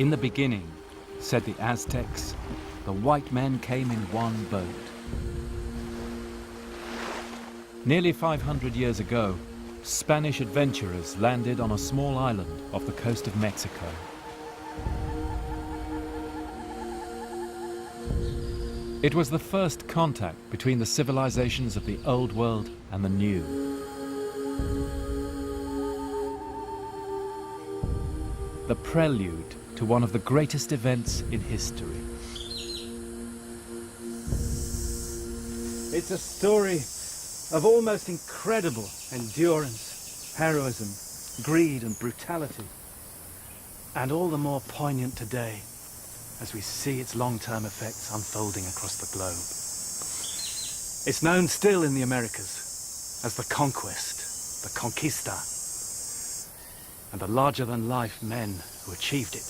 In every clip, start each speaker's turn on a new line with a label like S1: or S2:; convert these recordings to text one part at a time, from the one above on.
S1: In the beginning, said the Aztecs, the white men came in one boat. Nearly 500 years ago, Spanish adventurers landed on a small island off the coast of Mexico. It was the first contact between the civilizations of the Old World and the New. The prelude to one of the greatest events in history.
S2: It's a story of almost incredible endurance, heroism, greed and brutality. And all the more poignant today as we see its long-term effects unfolding across the globe. It's known still in the Americas as the Conquest, the Conquista. And the larger-than-life men who achieved it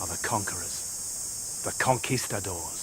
S2: are the conquerors, the Conquistadors.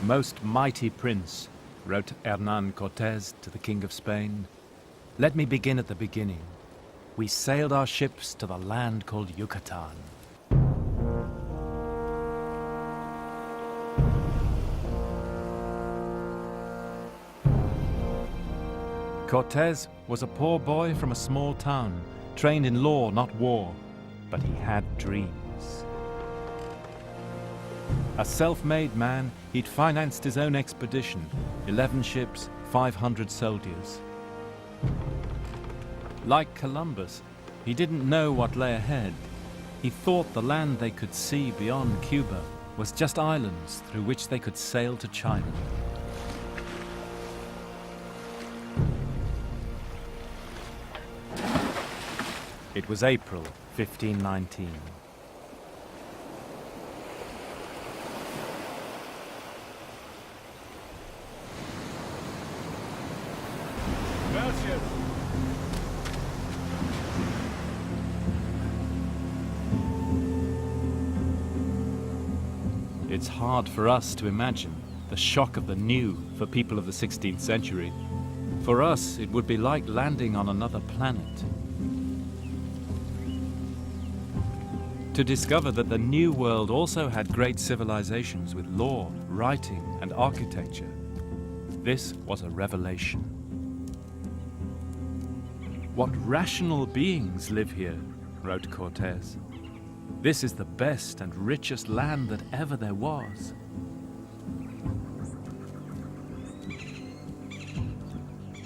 S1: Most mighty prince, wrote Hernán Cortés to the King of Spain, let me begin at the beginning. We sailed our ships to the land called Yucatan. Cortés was a poor boy from a small town, trained in law, not war, but he had dreams. A self-made man, he'd financed his own expedition, 11 ships, 500 soldiers. Like Columbus, he didn't know what lay ahead. He thought the land they could see beyond Cuba was just islands through which they could sail to China. It was April 1519. It's hard for us to imagine the shock of the new for people of the 16th century. For us, it would be like landing on another planet. To discover that the New World also had great civilizations with law, writing, and architecture. This was a revelation. What rational beings live here, wrote Cortés. This is the best and richest land that ever there was.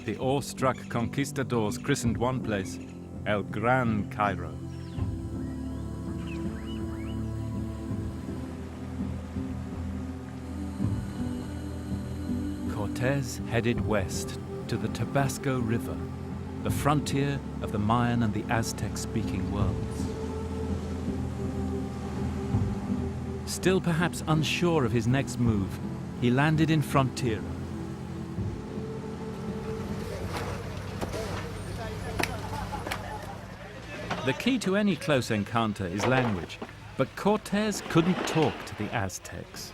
S1: The awestruck conquistadors christened one place El Gran Cairo. Cortés headed west to the Tabasco River, the frontier of the Mayan and the Aztec-speaking worlds. Still perhaps unsure of his next move, he landed in Frontera. The key to any close encounter is language, but Cortés couldn't talk to the Aztecs.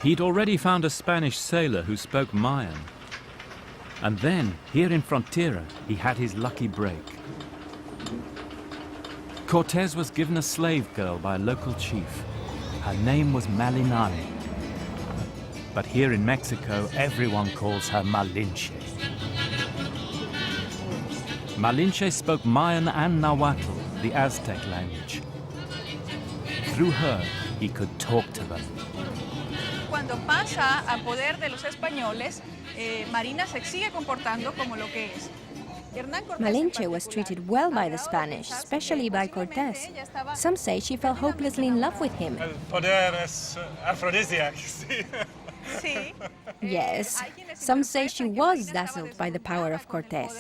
S1: He'd already found a Spanish sailor who spoke Mayan. And then, here in Frontera, he had his lucky break. Cortés was given a slave girl by a local chief. Her name was Malinche. But here in Mexico, everyone calls her Malinche. Malinche spoke Mayan and Nahuatl, the Aztec language. Through her, he could talk to them.
S3: Cuando pasa a poder de los españoles, Marina se sigue comportando como lo que es.
S4: Malinche was treated well by the Spanish, especially by Cortés. Some say she fell hopelessly in love with him.
S5: El poder es afrodisíaco, sí.
S3: Sí.
S4: Yes, some say she was dazzled by the power of Cortés.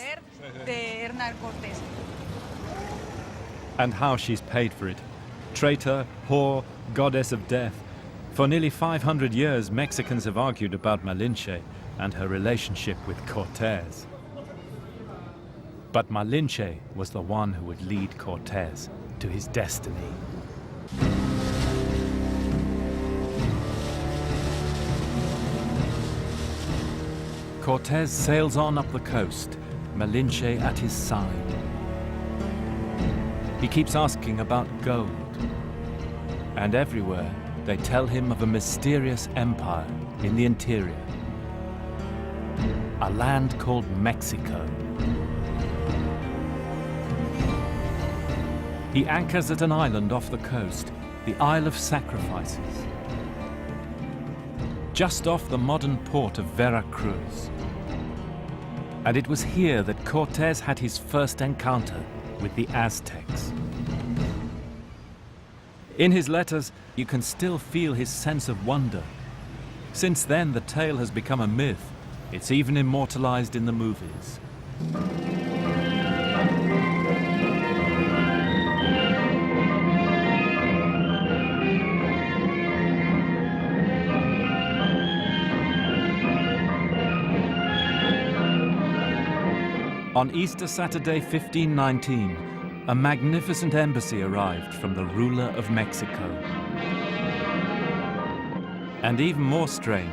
S1: And how she's paid for it. Traitor, whore, goddess of death. For nearly 500 years, Mexicans have argued about Malinche and her relationship with Cortés. But Malinche was the one who would lead Cortés to his destiny. Cortés sails on up the coast, Malinche at his side. He keeps asking about gold. And everywhere, they tell him of a mysterious empire in the interior. A land called Mexico. He anchors at an island off the coast, the Isle of Sacrifices, just off the modern port of Veracruz. And it was here that Cortés had his first encounter with the Aztecs. In his letters, you can still feel his sense of wonder. Since then, the tale has become a myth. It's even immortalized in the movies. On Easter Saturday 1519, a magnificent embassy arrived from the ruler of Mexico. And even more strange,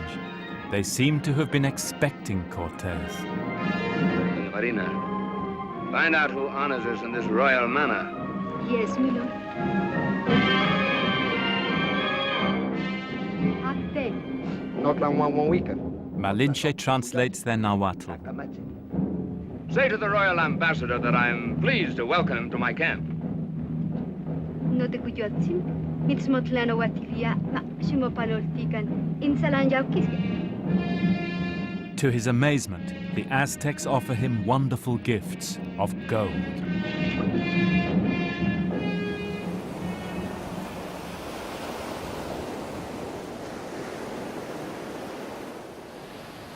S1: they seem to have been expecting Cortés.
S6: Marina, find out who honors us in this royal manner.
S7: Yes, my lord.
S6: Not long one weekend.
S1: Malinche translates their Nahuatl.
S6: Say to the royal ambassador that I am pleased to welcome him to my camp.
S7: No te kuyotsim, mitsmotlano watilia, ma shimopaloltikan, insalanjaukiske.
S1: To his amazement, the Aztecs offer him wonderful gifts of gold.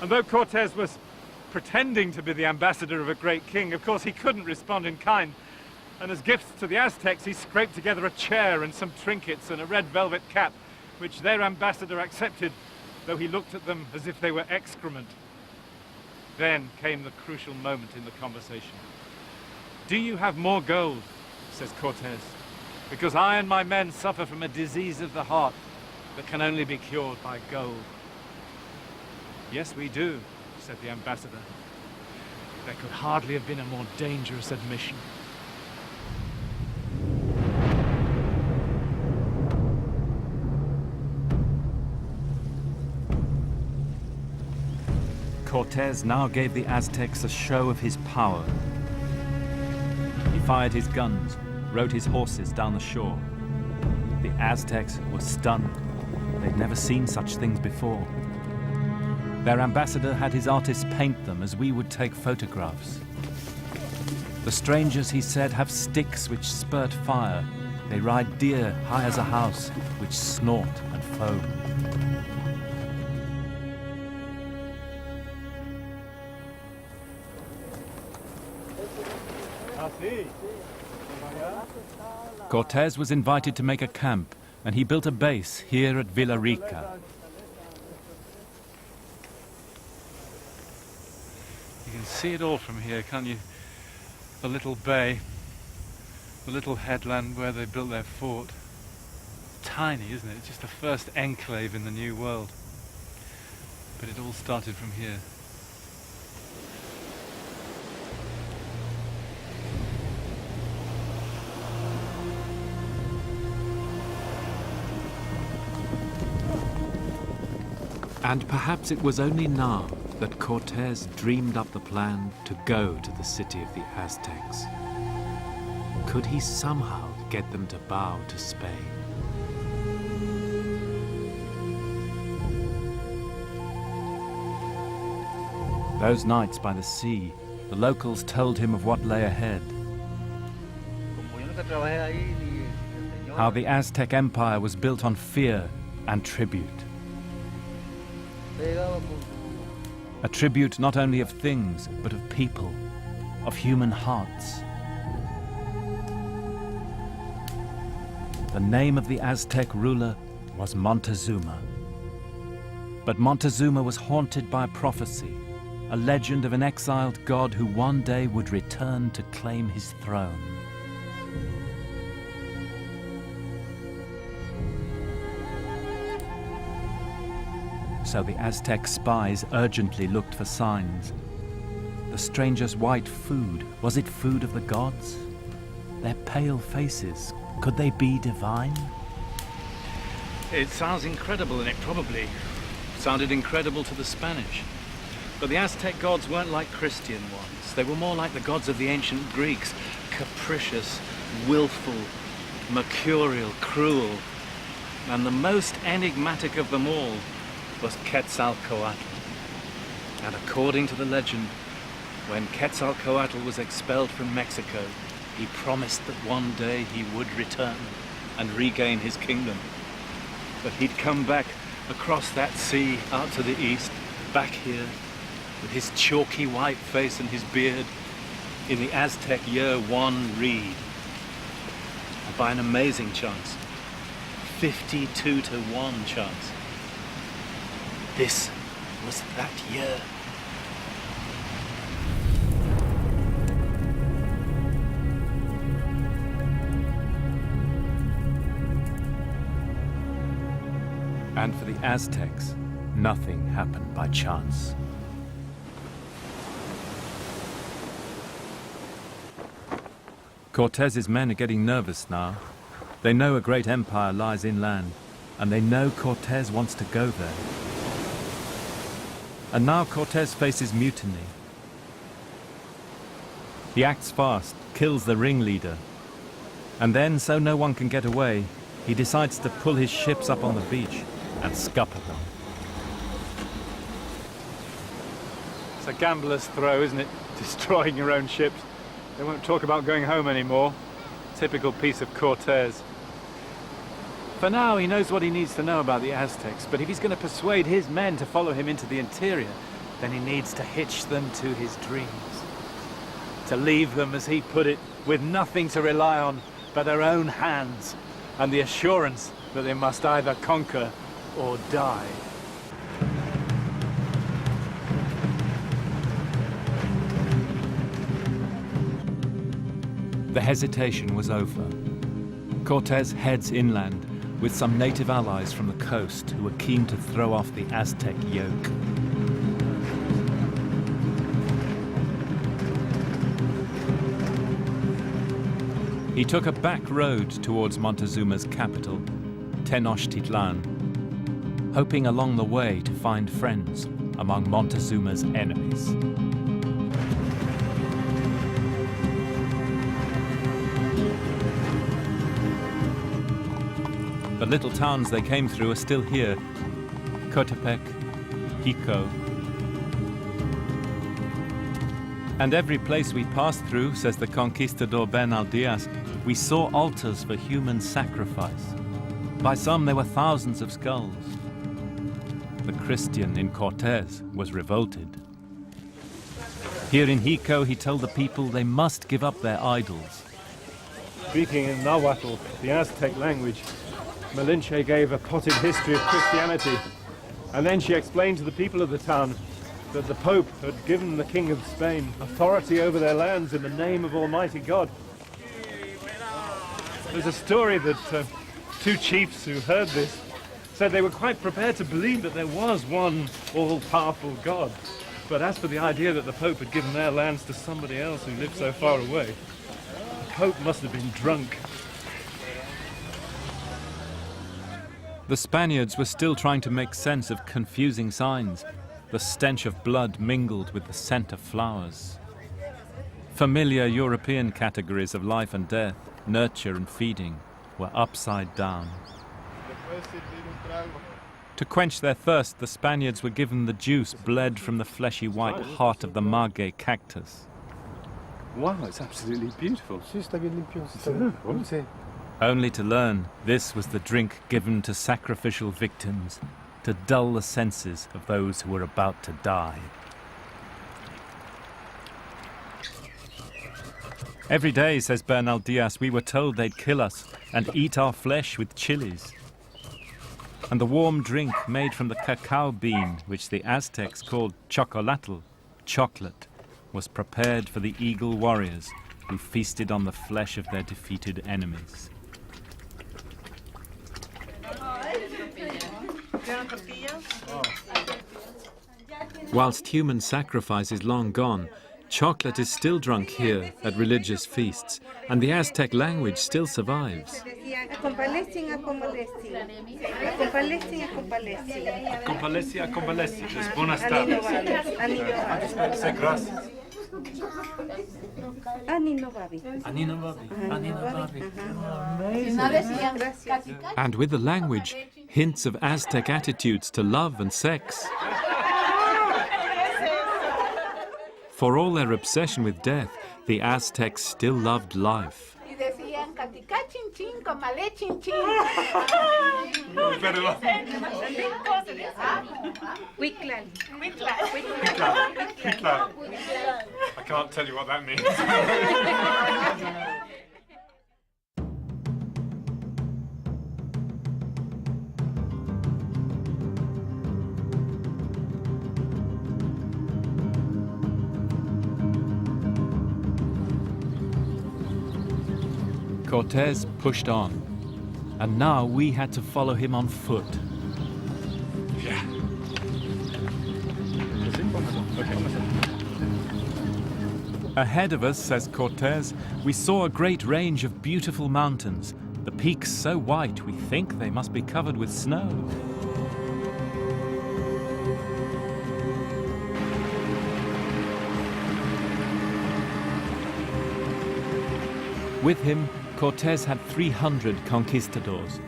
S2: And though Cortés was pretending to be the ambassador of a great king, of course he couldn't respond in kind. And as gifts to the Aztecs, he scraped together a chair and some trinkets and a red velvet cap, which their ambassador accepted, though he looked at them as if they were excrement. Then came the crucial moment in the conversation. "Do you have more gold?" says Cortés, "because I and my men suffer from a disease of the heart that can only be cured by gold." "Yes, we do," said the ambassador. There could hardly have been a more dangerous admission.
S1: Cortés now gave the Aztecs a show of his power. He fired his guns, rode his horses down the shore. The Aztecs were stunned. They'd never seen such things before. Their ambassador had his artists paint them as we would take photographs. The strangers, he said, have sticks which spurt fire. They ride deer high as a house, which snort and foam. Cortés was invited to make a camp, and he built a base here at Villarrica.
S2: You can see it all from here, can't you? The little bay, the little headland where they built their fort. Tiny, isn't it? It's just the first enclave in the New World. But it all started from here.
S1: And perhaps it was only now that Cortés dreamed up the plan to go to the city of the Aztecs. Could he somehow get them to bow to Spain? Those nights by the sea, the locals told him of what lay ahead. How the Aztec Empire was built on fear and tribute. A tribute not only of things, but of people, of human hearts. The name of the Aztec ruler was Montezuma. But Montezuma was haunted by a prophecy, a legend of an exiled god who one day would return to claim his throne. So the Aztec spies urgently looked for signs. The stranger's white food, was it food of the gods? Their pale faces, could they be divine?
S2: It sounds incredible, and it probably sounded incredible to the Spanish. But the Aztec gods weren't like Christian ones. They were more like the gods of the ancient Greeks, capricious, willful, mercurial, cruel. And the most enigmatic of them all was Quetzalcoatl. And according to the legend, when Quetzalcoatl was expelled from Mexico, he promised that one day he would return and regain his kingdom. But he'd come back across that sea out to the east, back here, with his chalky white face and his beard, in the Aztec year 1 reed. And by an amazing chance, 52-to-1 chance, this was that year.
S1: And for the Aztecs, nothing happened by chance. Cortez's men are getting nervous now. They know a great empire lies inland, and they know Cortez wants to go there. And now Cortez faces mutiny. He acts fast, kills the ringleader, and then, so no one can get away, he decides to pull his ships up on the beach and scupper them.
S2: It's a gambler's throw, isn't it? Destroying your own ships. They won't talk about going home anymore. Typical piece of Cortez. For now, he knows what he needs to know about the Aztecs, but if he's going to persuade his men to follow him into the interior, then he needs to hitch them to his dreams. To leave them, as he put it, with nothing to rely on but their own hands, and the assurance that they must either conquer or die.
S1: The hesitation was over. Cortez heads inland with some native allies from the coast who were keen to throw off the Aztec yoke. He took a back road towards Montezuma's capital, Tenochtitlan, hoping along the way to find friends among Montezuma's enemies. The little towns they came through are still here: Cotepec, Jico. And every place we passed through, says the conquistador Bernaldías, we saw altars for human sacrifice. By some there were thousands of skulls. The Christian in Cortez was revolted. Here in Jico, he told the people they must give up their idols.
S2: Speaking in Nahuatl, the Aztec language, Malinche gave a potted history of Christianity, and then she explained to the people of the town that the Pope had given the King of Spain authority over their lands in the name of Almighty God. There's a story that two chiefs who heard this said they were quite prepared to believe that there was one all-powerful God. But as for the idea that the Pope had given their lands to somebody else who lived so far away, the Pope must have been drunk.
S1: The Spaniards were still trying to make sense of confusing signs. The stench of blood mingled with the scent of flowers. Familiar European categories of life and death, nurture and feeding, were upside down. To quench their thirst, the Spaniards were given the juice bled from the fleshy white heart of the maguey cactus.
S2: Wow, it's absolutely beautiful.
S1: Only to learn this was the drink given to sacrificial victims to dull the senses of those who were about to die. Every day, says Bernal Diaz, we were told they'd kill us and eat our flesh with chilies. And the warm drink made from the cacao bean, which the Aztecs called chocolatl, chocolate, was prepared for the eagle warriors who feasted on the flesh of their defeated enemies. Whilst human sacrifice is long gone, chocolate is still drunk here at religious feasts, and the Aztec language still survives. And with the language, hints of Aztec attitudes to love and sex. For all their obsession with death, the Aztecs still loved life.
S5: I can't tell you what that means.
S1: Cortés pushed on, and now we had to follow him on foot. Ahead of us, says Cortés, we saw a great range of beautiful mountains, the peaks so white we think they must be covered with snow. With him, Cortés had 300 conquistadors,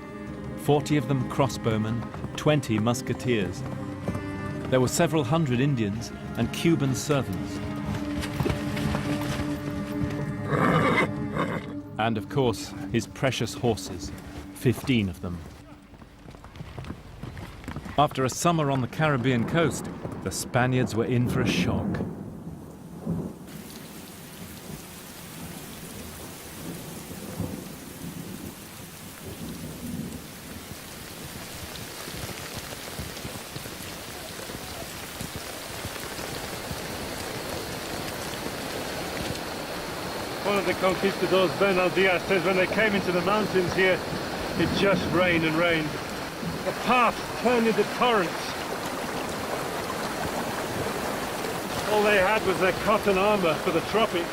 S1: 40 of them crossbowmen, 20 musketeers. There were several hundred Indians and Cuban servants. And of course, his precious horses, 15 of them. After a summer on the Caribbean coast, the Spaniards were in for a shock.
S2: One of the conquistadors, Bernal Diaz, says when they came into the mountains here, it just rained and rained. The paths turned into torrents. All they had was their cotton armor for the tropics.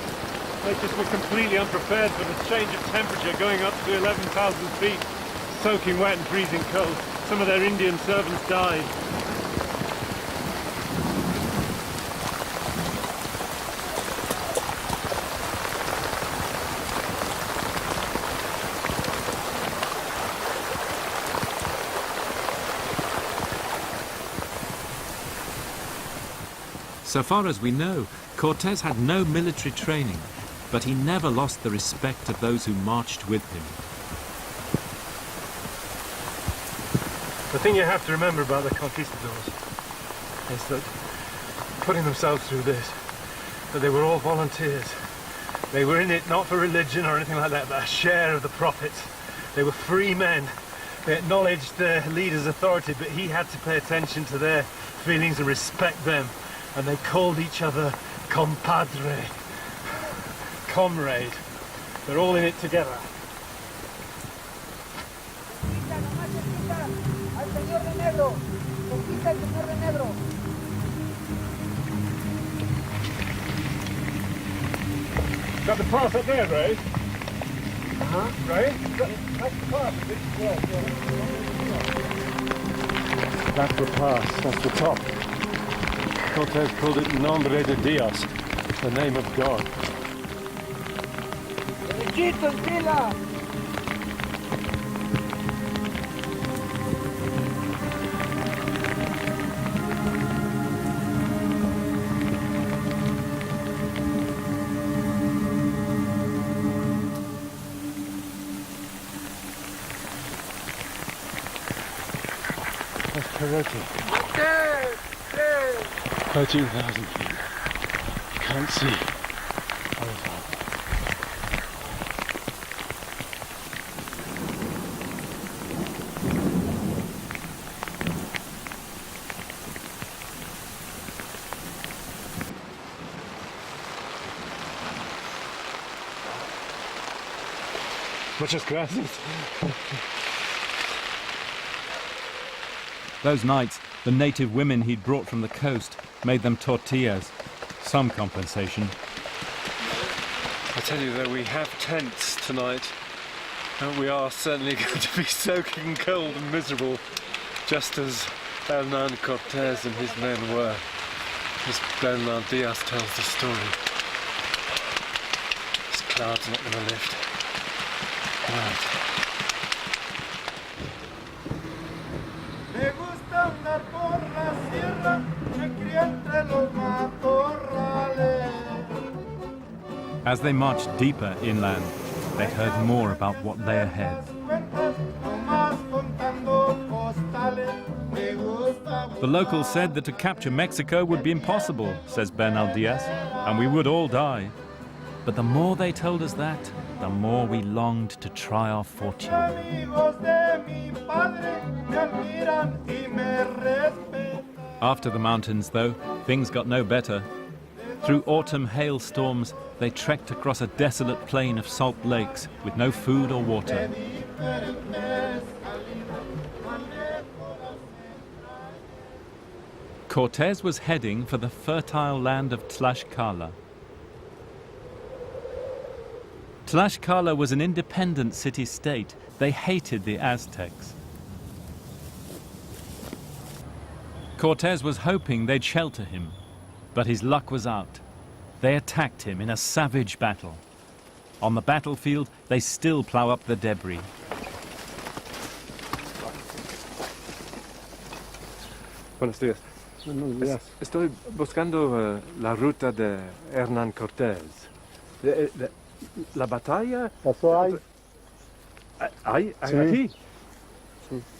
S2: They just were completely unprepared for the change of temperature going up to 11,000 feet, soaking wet and freezing cold. Some of their Indian servants died.
S1: So far as we know, Cortés had no military training, but he never lost the respect of those who marched with him.
S2: The thing you have to remember about the conquistadors is that, putting themselves through this, that they were all volunteers. They were in it not for religion or anything like that, but a share of the profits. They were free men. They acknowledged their leader's authority, but he had to pay attention to their feelings and respect them. And they called each other compadre, comrade. They're all in it together. Got the pass up there, Ray? Ray? That's the pass. That's the pass, that's the top. Cortés called it Nombre de Dios, the name of God. That's Perote. 13,000 feet. Can't see. Muchas gracias.
S1: Those nights, the native women he'd brought from the coast made them tortillas. Some compensation.
S5: I tell you that we have tents tonight, and we are certainly going to be soaking cold and miserable, just as Hernan Cortés and his men were, as Bernal Diaz tells the story. This cloud's not going to lift. Right.
S1: As they marched deeper inland, they heard more about what lay ahead. The locals said that to capture Mexico would be impossible, says Bernal Diaz, and we would all die. But the more they told us that, the more we longed to try our fortune. After the mountains, though, things got no better. Through autumn hailstorms, they trekked across a desolate plain of salt lakes with no food or water. Cortés was heading for the fertile land of Tlaxcala. Tlaxcala was an independent city-state. They hated the Aztecs. Cortés was hoping they'd shelter him, but his luck was out. They attacked him in a savage battle. On the battlefield, they still plow up the debris.
S5: Buenos días. Estoy buscando la ruta de Hernán Cortés. La batalla.
S2: Pasó ahí.
S5: Aquí.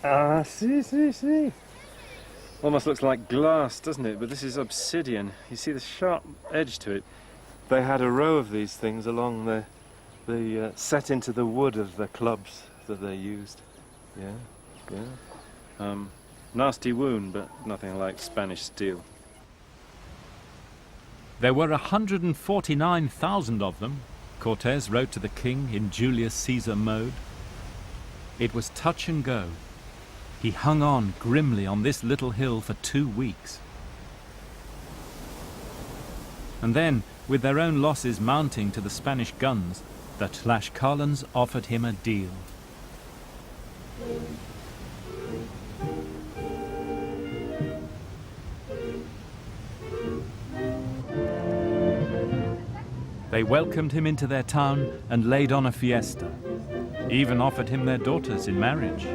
S2: Ah, sí, sí, sí.
S5: Almost looks like glass, doesn't it? But this is obsidian. You see the sharp edge to it. They had a row of these things along the set into the wood of the clubs that they used. Yeah. Nasty wound, but nothing like Spanish steel.
S1: There were 149,000 of them, Cortés wrote to the king in Julius Caesar mode. It was touch and go. He hung on grimly on this little hill for 2 weeks. And then, with their own losses mounting to the Spanish guns, the Tlaxcalans offered him a deal. They welcomed him into their town and laid on a fiesta, even offered him their daughters in marriage.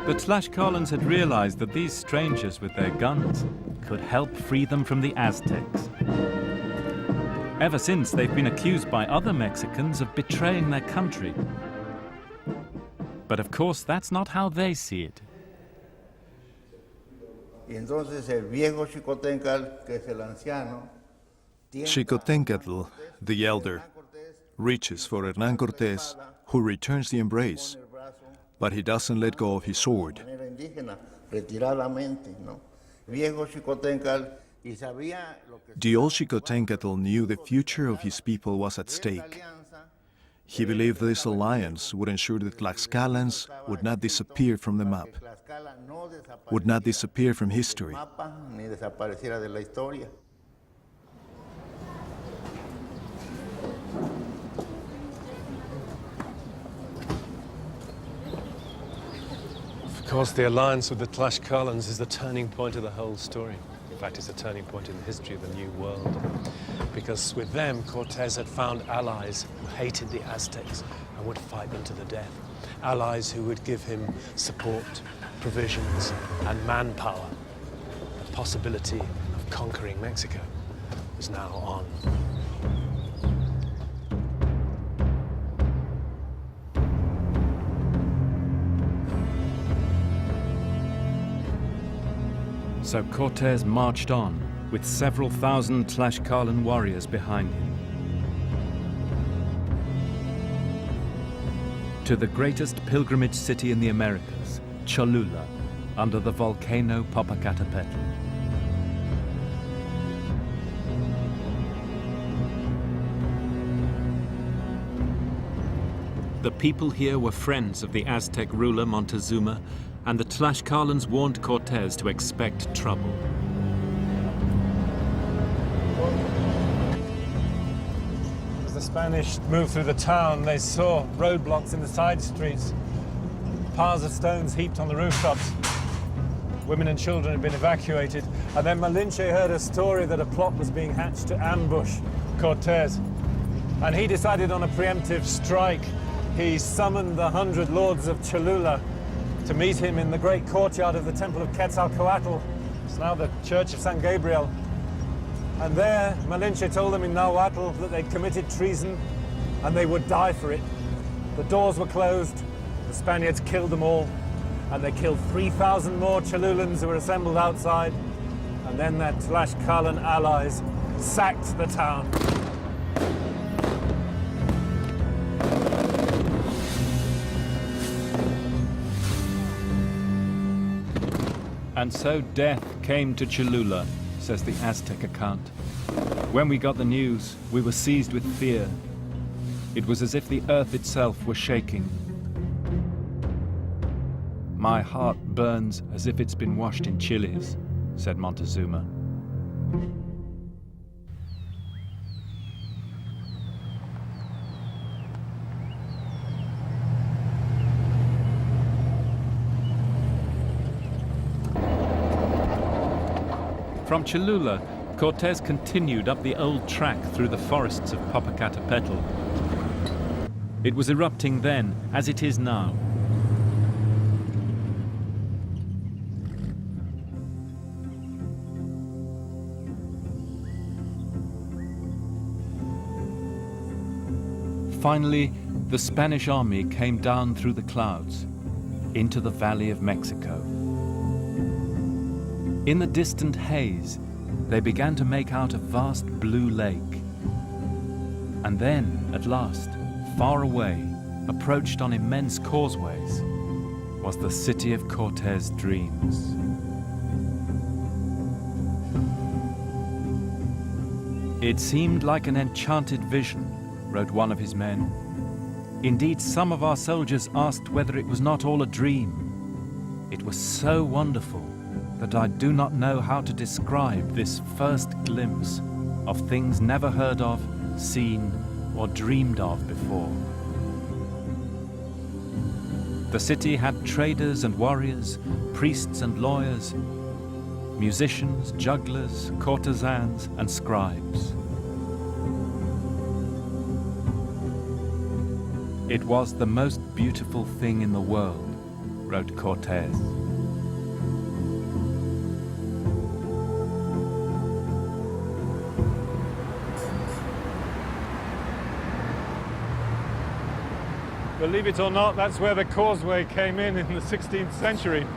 S1: The Tlaxcalans had realized that these strangers with their guns could help free them from the Aztecs. Ever since, they've been accused by other Mexicans of betraying their country. But of course, that's not how they see it.
S8: Xicotencatl, the elder, reaches for Hernán Cortés, who returns the embrace, but he doesn't let go of his sword. The old Xicotencatl knew the future of his people was at stake. He believed this alliance would ensure that Tlaxcalans would not disappear from the map, would not disappear from history.
S5: Of course, the alliance with the Tlaxcalans is the turning point of the whole story. In fact, it's a turning point in the history of the New World. Because with them, Cortés had found allies who hated the Aztecs and would fight them to the death. Allies who would give him support, provisions, and manpower. The possibility of conquering Mexico was now on.
S1: So Cortés marched on, with several thousand Tlaxcalan warriors behind him, to the greatest pilgrimage city in the Americas, Cholula, under the volcano Popocatépetl. The people here were friends of the Aztec ruler Montezuma, and the Tlaxcalans warned Cortés to expect trouble.
S5: As the Spanish moved through the town, they saw roadblocks in the side streets, piles of stones heaped on the rooftops. Women and children had been evacuated, and then Malinche heard a story that a plot was being hatched to ambush Cortés. And he decided on a preemptive strike. He summoned the 100 lords of Cholula to meet him in the great courtyard of the temple of Quetzalcoatl. It's now the Church of San Gabriel. And there, Malinche told them in Nahuatl that they'd committed treason and they would die for it. The doors were closed, the Spaniards killed them all, and they killed 3,000 more Cholulans who were assembled outside, and then their Tlaxcalan allies sacked the town.
S1: And so death came to Cholula, says the Aztec account. When we got the news, we were seized with fear. It was as if the earth itself were shaking. My heart burns as if it's been washed in chilies, said Montezuma. From Cholula, Cortés continued up the old track through the forests of Popocatépetl. It was erupting then, as it is now. Finally, the Spanish army came down through the clouds into the Valley of Mexico. In the distant haze, they began to make out a vast blue lake. And then, at last, far away, approached on immense causeways, was the city of Cortés' dreams. It seemed like an enchanted vision, wrote one of his men. Indeed, some of our soldiers asked whether it was not all a dream. It was so wonderful that I do not know how to describe this first glimpse of things never heard of, seen, or dreamed of before. The city had traders and warriors, priests and lawyers, musicians, jugglers, courtesans, and scribes. It was the most beautiful thing in the world, wrote Cortés.
S5: Believe it or not, that's where the causeway came in the 16th century.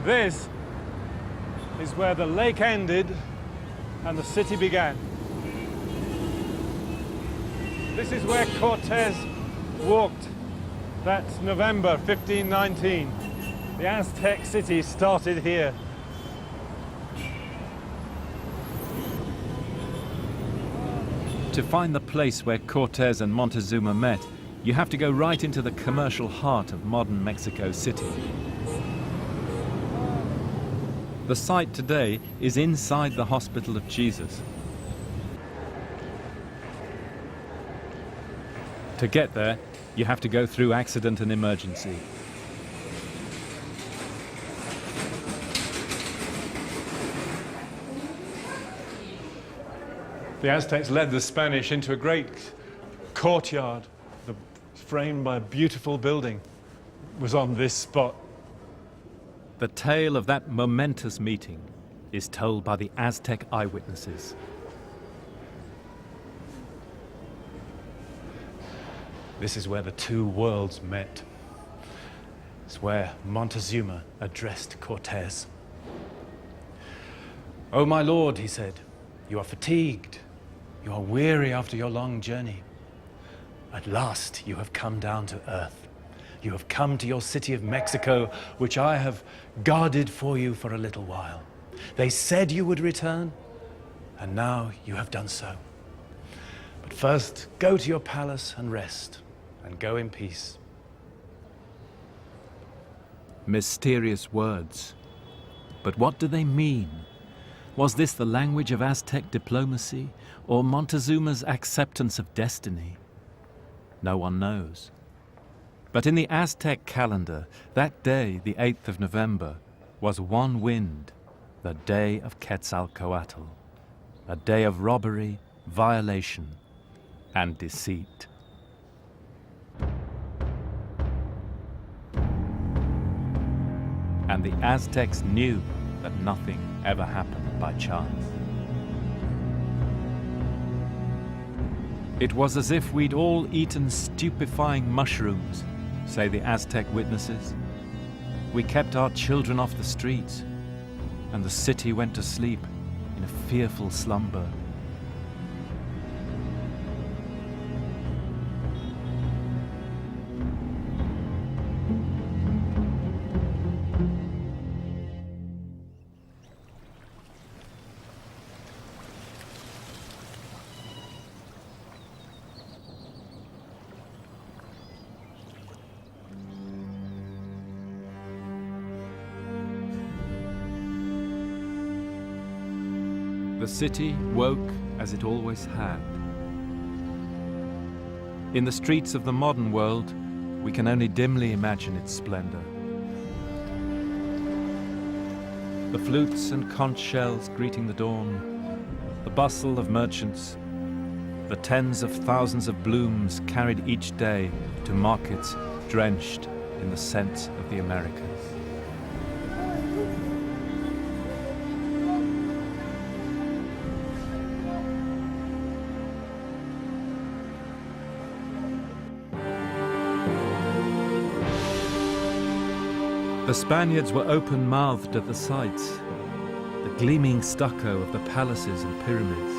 S5: This is where the lake ended and the city began. This is where Cortés walked that November 1519. The Aztec city started here.
S1: To find the place where Cortés and Montezuma met, you have to go right into the commercial heart of modern Mexico City. The site today is inside the Hospital of Jesus. To get there, you have to go through accident and emergency.
S5: The Aztecs led the Spanish into a great courtyard framed by a beautiful building. It was on this spot.
S1: The tale of that momentous meeting is told by the Aztec eyewitnesses.
S5: This is where the two worlds met. It's where Montezuma addressed Cortés.
S2: "Oh, my lord," he said, "you are fatigued. You are weary after your long journey. At last you have come down to earth. You have come to your city of Mexico, which I have guarded for you for a little while. They said you would return, and now you have done so. But first, go to your palace and rest, and go in peace."
S1: Mysterious words. But what do they mean? Was this the language of Aztec diplomacy, or Montezuma's acceptance of destiny? No one knows. But in the Aztec calendar, that day, the 8th of November, was one wind, the day of Quetzalcoatl, a day of robbery, violation, and deceit. And the Aztecs knew that nothing ever happened by chance. It was as if we'd all eaten stupefying mushrooms, say the Aztec witnesses. We kept our children off the streets, and the city went to sleep in a fearful slumber. The city woke as it always had. In the streets of the modern world, we can only dimly imagine its splendor. The flutes and conch shells greeting the dawn, the bustle of merchants, the tens of thousands of blooms carried each day to markets drenched in the scent of the Americas. The Spaniards were open-mouthed at the sights, the gleaming stucco of the palaces and pyramids.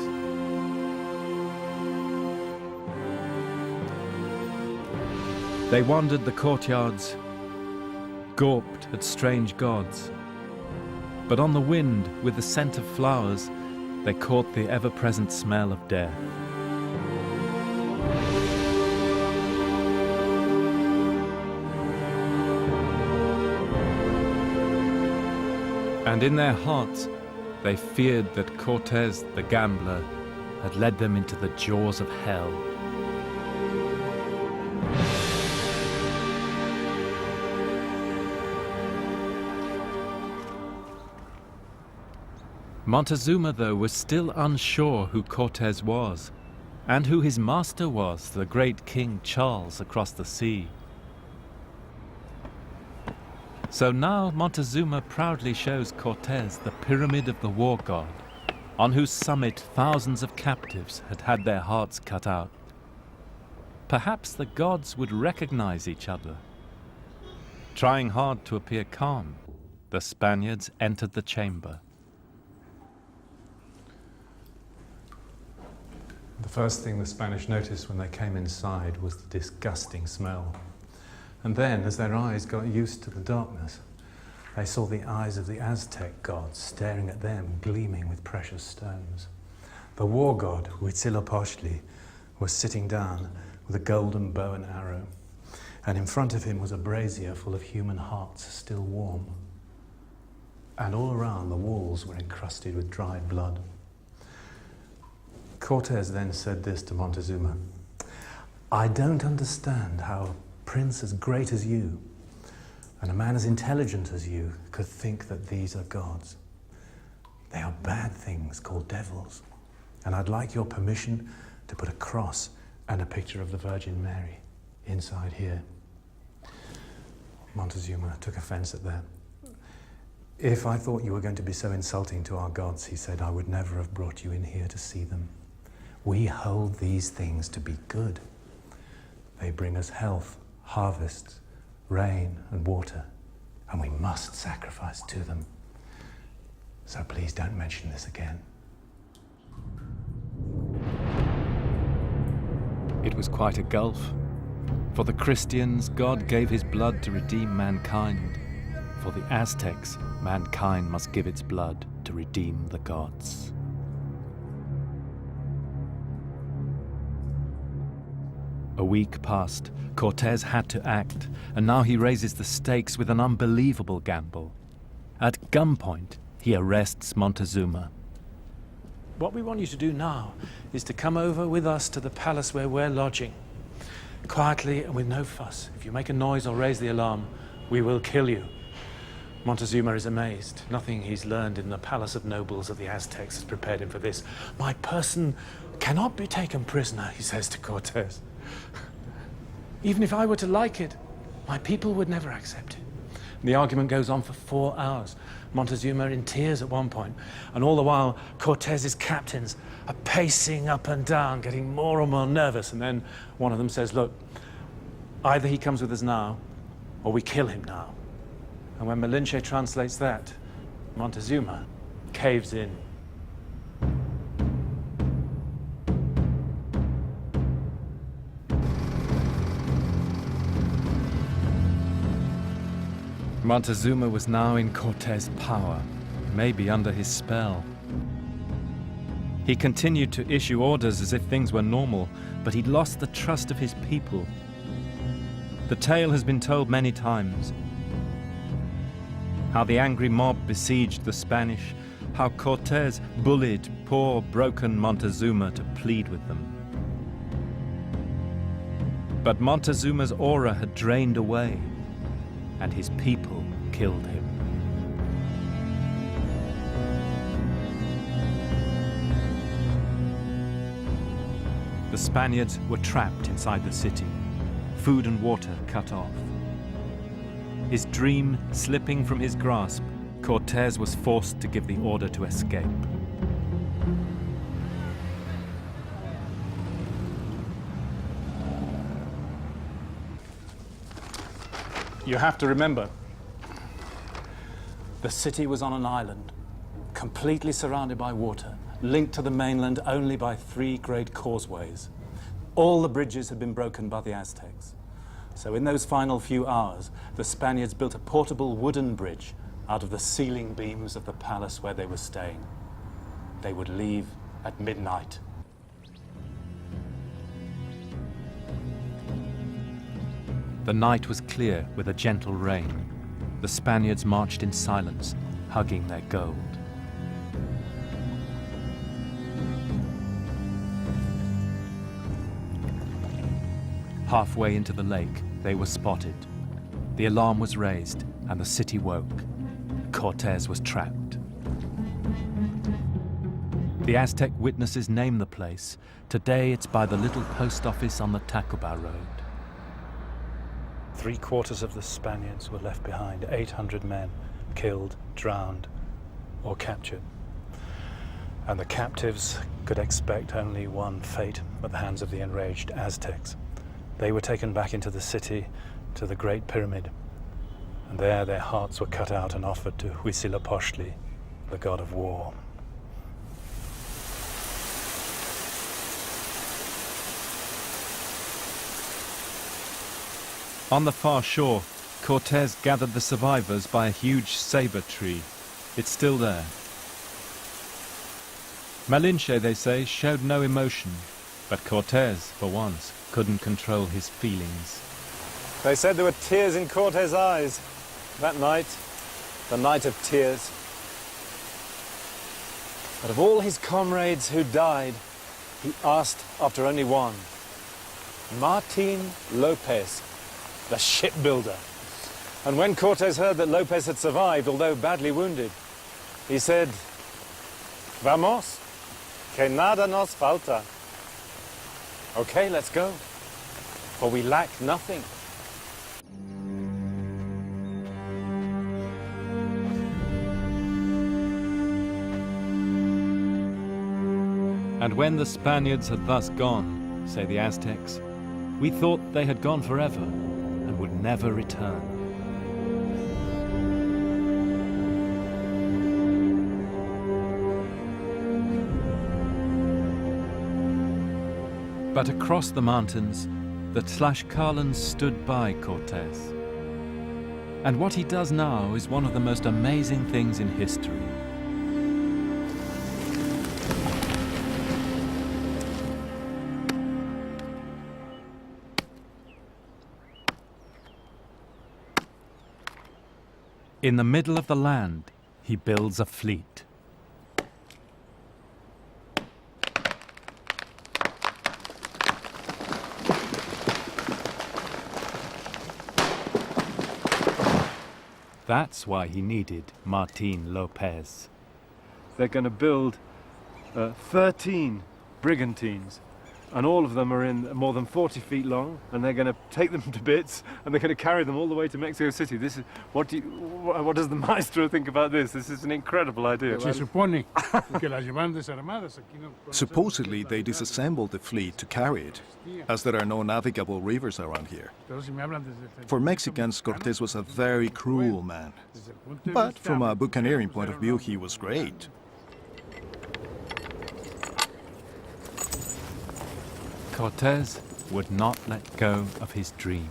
S1: They wandered the courtyards, gawped at strange gods. But on the wind, with the scent of flowers, they caught the ever-present smell of death. And in their hearts, they feared that Cortés, the gambler, had led them into the jaws of hell. Montezuma, though, was still unsure who Cortés was, and who his master was, the great King Charles across the sea. So now Montezuma proudly shows Cortés the pyramid of the war god, on whose summit thousands of captives had had their hearts cut out. Perhaps the gods would recognize each other. Trying hard to appear calm, the Spaniards entered the chamber.
S5: The first thing the Spanish noticed when they came inside was the disgusting smell. And then, as their eyes got used to the darkness, they saw the eyes of the Aztec gods staring at them, gleaming with precious stones. The war god, Huitzilopochtli, was sitting down with a golden bow and arrow, and in front of him was a brazier full of human hearts still warm. And all around the walls were encrusted with dried blood. Cortés then said this to Montezuma: "I don't understand how a prince as great as you and a man as intelligent as you could think that these are gods. They are bad things called devils, and I'd like your permission to put a cross and a picture of the Virgin Mary inside here." Montezuma took offense at that. "If I thought you were going to be so insulting to our gods," he said, "I would never have brought you in here to see them. We hold these things to be good. They bring us health, harvests, rain and water, and we must sacrifice to them. So please don't mention this again.
S1: It was quite a gulf. For the Christians, God gave his blood to redeem mankind. For the Aztecs, mankind must give its blood to redeem the gods. A week passed. Cortés had to act, and now he raises the stakes with an unbelievable gamble. At gunpoint, he arrests Montezuma.
S5: What we want you to do now is to come over with us to the palace where we're lodging. Quietly and with no fuss. If you make a noise or raise the alarm, we will kill you. Montezuma is amazed. Nothing he's learned in the palace of nobles of the Aztecs has prepared him for this. My person cannot be taken prisoner, he says to Cortés. Even if I were to like it, my people would never accept it. The argument goes on for 4 hours. Montezuma in tears at one point, and all the while Cortés's captains are pacing up and down, getting more and more nervous, and then one of them says, look, either he comes with us now, or we kill him now. And when Malinche translates that, Montezuma caves in.
S1: Montezuma was now in Cortés' power, maybe under his spell. He continued to issue orders as if things were normal, but he'd lost the trust of his people. The tale has been told many times. How the angry mob besieged the Spanish, how Cortés bullied poor, broken Montezuma to plead with them. But Montezuma's aura had drained away, and his people killed him. The Spaniards were trapped inside the city, food and water cut off. His dream slipping from his grasp, Cortés was forced to give the order to escape.
S2: You have to remember, the city was on an island, completely surrounded by water, linked to the mainland only by 3 great causeways. All the bridges had been broken by the Aztecs. So in those final few hours, the Spaniards built a portable wooden bridge out of the ceiling beams of the palace where they were staying. They would leave at midnight.
S1: The night was clear with a gentle rain. The Spaniards marched in silence, hugging their gold. Halfway into the lake, they were spotted. The alarm was raised, and the city woke. Cortés was trapped. The Aztec witnesses name the place. Today it's by the little post office on the Tacuba Road.
S2: 3/4 of the Spaniards were left behind, 800 men killed, drowned, or captured. And the captives could expect only one fate at the hands of the enraged Aztecs. They were taken back into the city, to the Great Pyramid, and there their hearts were cut out and offered to Huitzilopochtli, the god of war.
S1: On the far shore, Cortés gathered the survivors by a huge saber tree. It's still there. Malinche, they say, showed no emotion, but Cortés, for once, couldn't control his feelings.
S5: They said there were tears in Cortés' eyes that night, the night of tears. But of all his comrades who died, he asked after only one, Martin Lopez, the shipbuilder. And when Cortés heard that Lopez had survived, although badly wounded, he said, Vamos, que nada nos falta. Okay, let's go, for we lack nothing.
S1: And when the Spaniards had thus gone, say the Aztecs, we thought they had gone forever and would never return. But across the mountains, the Tlaxcalans stood by Cortés. And what he does now is one of the most amazing things in history. In the middle of the land, he builds a fleet. That's why he needed Martín López.
S2: They're going to build 13 brigantines, and all of them are in more than 40 feet long, and they're going to take them to bits, and they're going to carry them all the way to Mexico City. This is what does the maestro think about this? This is an incredible idea.
S8: Supposedly, they disassembled the fleet to carry it, as there are no navigable rivers around here. For Mexicans, Cortés was a very cruel man. But from a buccaneering point of view, he was great.
S1: Cortés would not let go of his dream.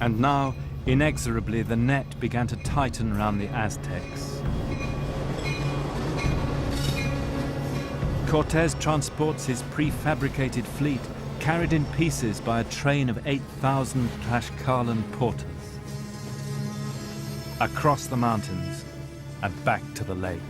S1: And now, inexorably, the net began to tighten around the Aztecs. Cortés transports his prefabricated fleet, carried in pieces by a train of 8,000 Tlaxcalan porters, across the mountains and back to the lake.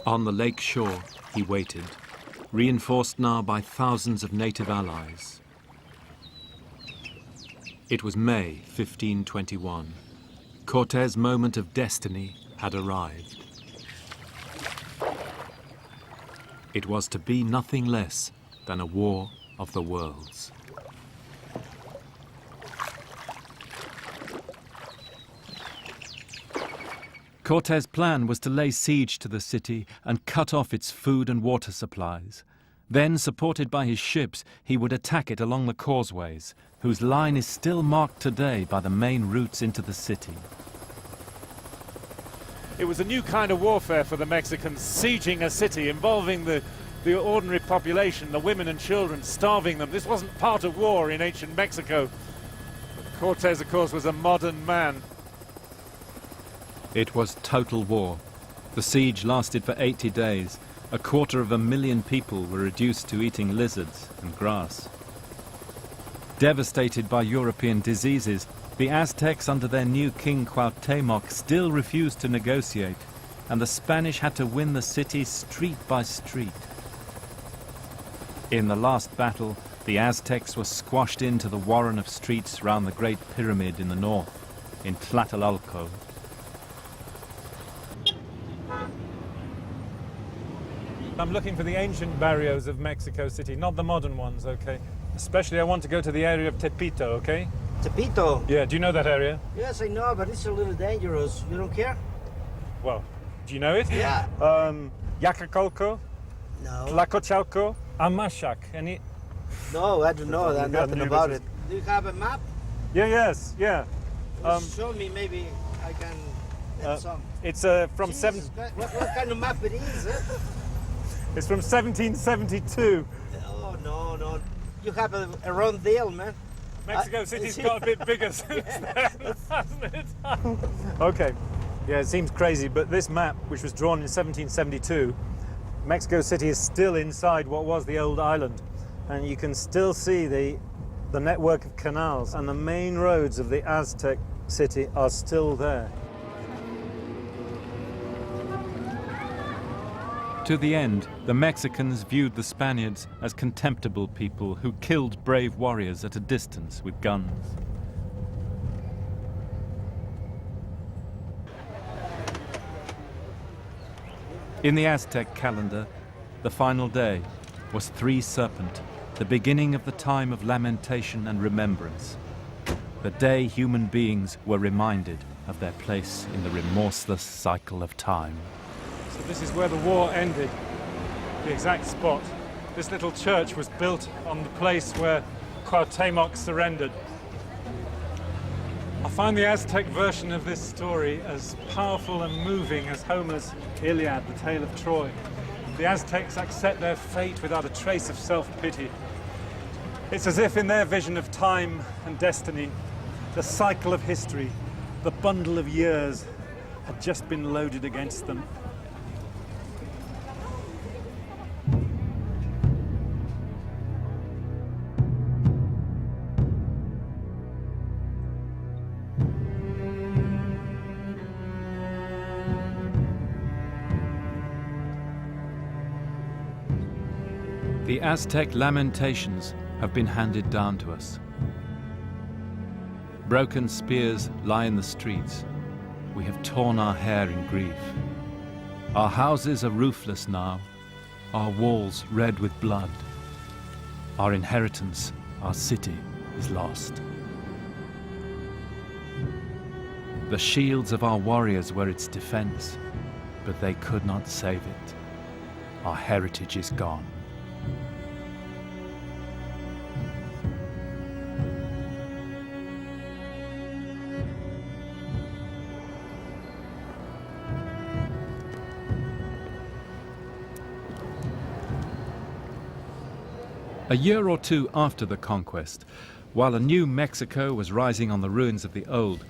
S1: On the lake shore, he waited, reinforced now by thousands of native allies. It was May 1521. Cortés' moment of destiny had arrived. It was to be nothing less than a war of the worlds. Cortés' plan was to lay siege to the city and cut off its food and water supplies. Then, supported by his ships, he would attack it along the causeways, whose line is still marked today by the main routes into the city.
S9: It was a new kind of warfare for the Mexicans, sieging a city, involving the ordinary population, the women and children, starving them. This wasn't part of war in ancient Mexico. But Cortés, of course, was a modern man.
S1: It was total war. The siege lasted for 80 days. 250,000 people were reduced to eating lizards and grass. Devastated by European diseases, the Aztecs under their new king Cuauhtémoc still refused to negotiate, and the Spanish had to win the city street by street. In the last battle, the Aztecs were squashed into the warren of streets round the Great Pyramid in the north, in Tlatelolco.
S9: I'm looking for the ancient barrios of Mexico City, not the modern ones, okay? Especially I want to go to the area of Tepito, okay?
S10: Tepito?
S9: Yeah, do you know that area?
S10: Yes, I know, but it's a little dangerous. You don't care?
S9: Well, do you know it?
S10: Yeah.
S9: Yacacolco?
S10: No.
S9: Tlacochalco? Amachac? Any?
S10: No, I don't know that, nothing about it. Do you have a map?
S9: Yeah, yes, yeah.
S10: Show me, maybe I can get some.
S9: It's from
S10: Jesus, what kind of map it is?
S9: It's from 1772.
S10: Oh, no. You have a round deal, man.
S9: Mexico City's got a bit bigger since then, hasn't it? Okay. Yeah, it seems crazy, but this map, which was drawn in 1772, Mexico City is still inside what was the old island. And you can still see the network of canals, and the main roads of the Aztec city are still there.
S1: To the end, the Mexicans viewed the Spaniards as contemptible people who killed brave warriors at a distance with guns. In the Aztec calendar, the final day was Three Serpent, the beginning of the time of lamentation and remembrance. the day human beings were reminded of their place in the remorseless cycle of time.
S9: So this is where the war ended, the exact spot. This little church was built on the place where Cuauhtémoc surrendered. I find the Aztec version of this story as powerful and moving as Homer's Iliad, the tale of Troy. The Aztecs accept their fate without a trace of self-pity. It's as if in their vision of time and destiny, the cycle of history, the bundle of years, had just been loaded against them.
S1: The Aztec lamentations have been handed down to us. Broken spears lie in the streets. We have torn our hair in grief. Our houses are roofless now, our walls red with blood. Our inheritance, our city, is lost. The shields of our warriors were its defense, but they could not save it. Our heritage is gone. A year or two after the conquest, while a new Mexico was rising on the ruins of the old,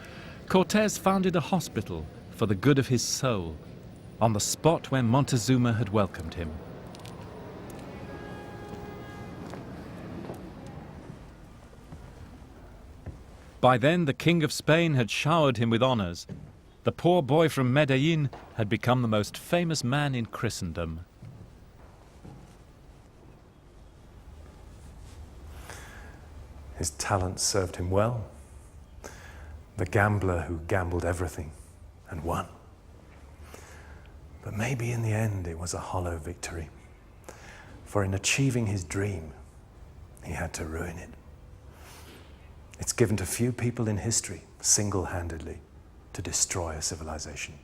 S1: Cortés founded a hospital for the good of his soul on the spot where Montezuma had welcomed him. By then, the King of Spain had showered him with honors. The poor boy from Medellin had become the most famous man in Christendom.
S5: His talent served him well. The gambler who gambled everything and won. But maybe in the end it was a hollow victory. For in achieving his dream, he had to ruin it. It's given to few people in history, single-handedly, to destroy a civilization.